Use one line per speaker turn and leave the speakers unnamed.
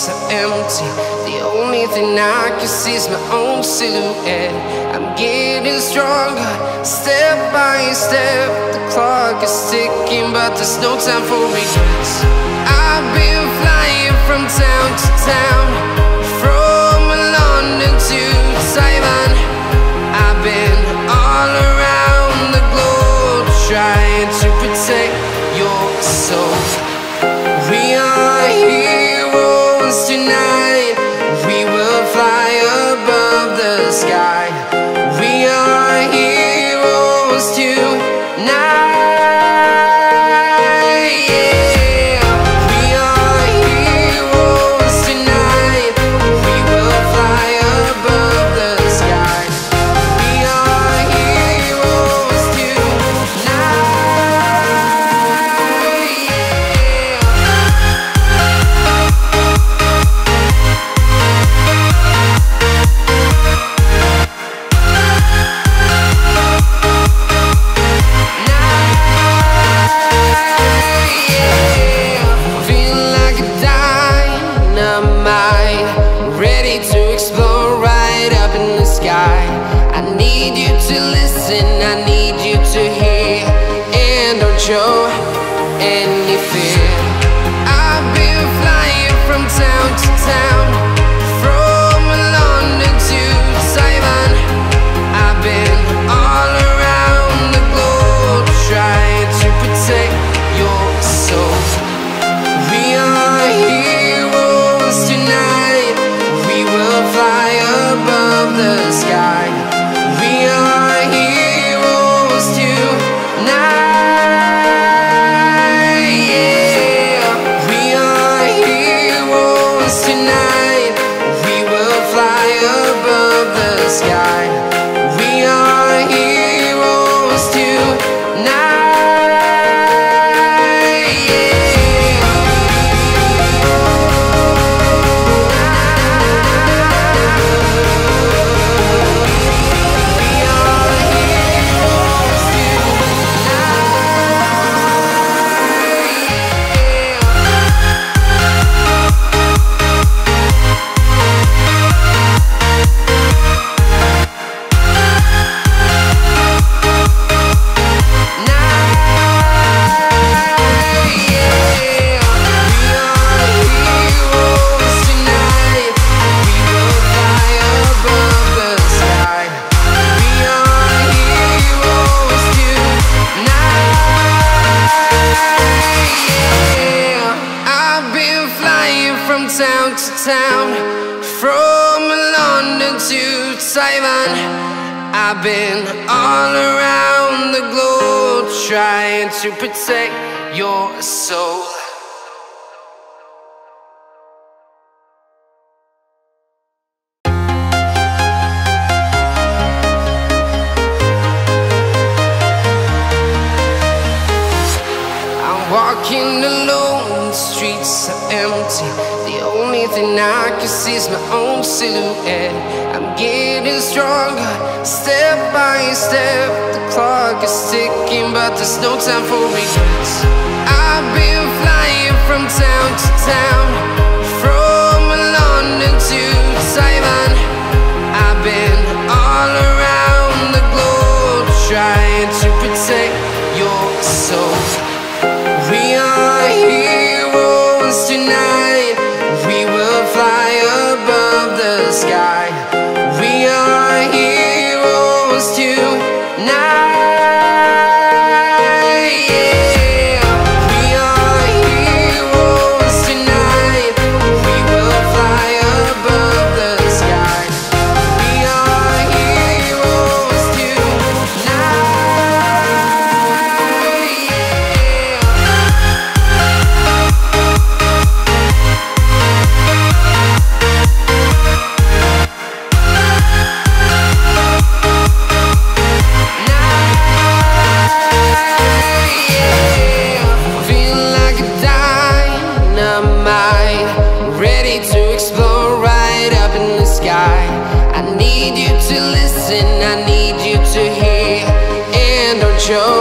streets are empty. The only thing I can see is my own silhouette. I'm getting stronger, step by step. The clock is ticking, but there's no time for regrets. I've been flying from town to town, from London to Taiwan. I've been all around the globe, trying to protect your soul. We are heroes tonight. We will fly above the sky. We are heroes tonight. Show any fear. I've been flying from town to town, from London to Taiwan. I've been all around the globe, trying to protect your soul. We are heroes tonight. We will fly above the sky. We are heroes tonight. Town to town, from London to Taiwan. I've been all around the globe, trying to protect your soul. I'm walking alone, the streets are empty. The only thing I can see is my own silhouette. I'm getting stronger, step by step. The clock is ticking, but there's no time for regrets. I've been flying from town to town, from London to Taiwan. I've been all around the globe, trying to protect your soul. We are heroes tonight. We will fly above the sky. We are heroes tonight. Show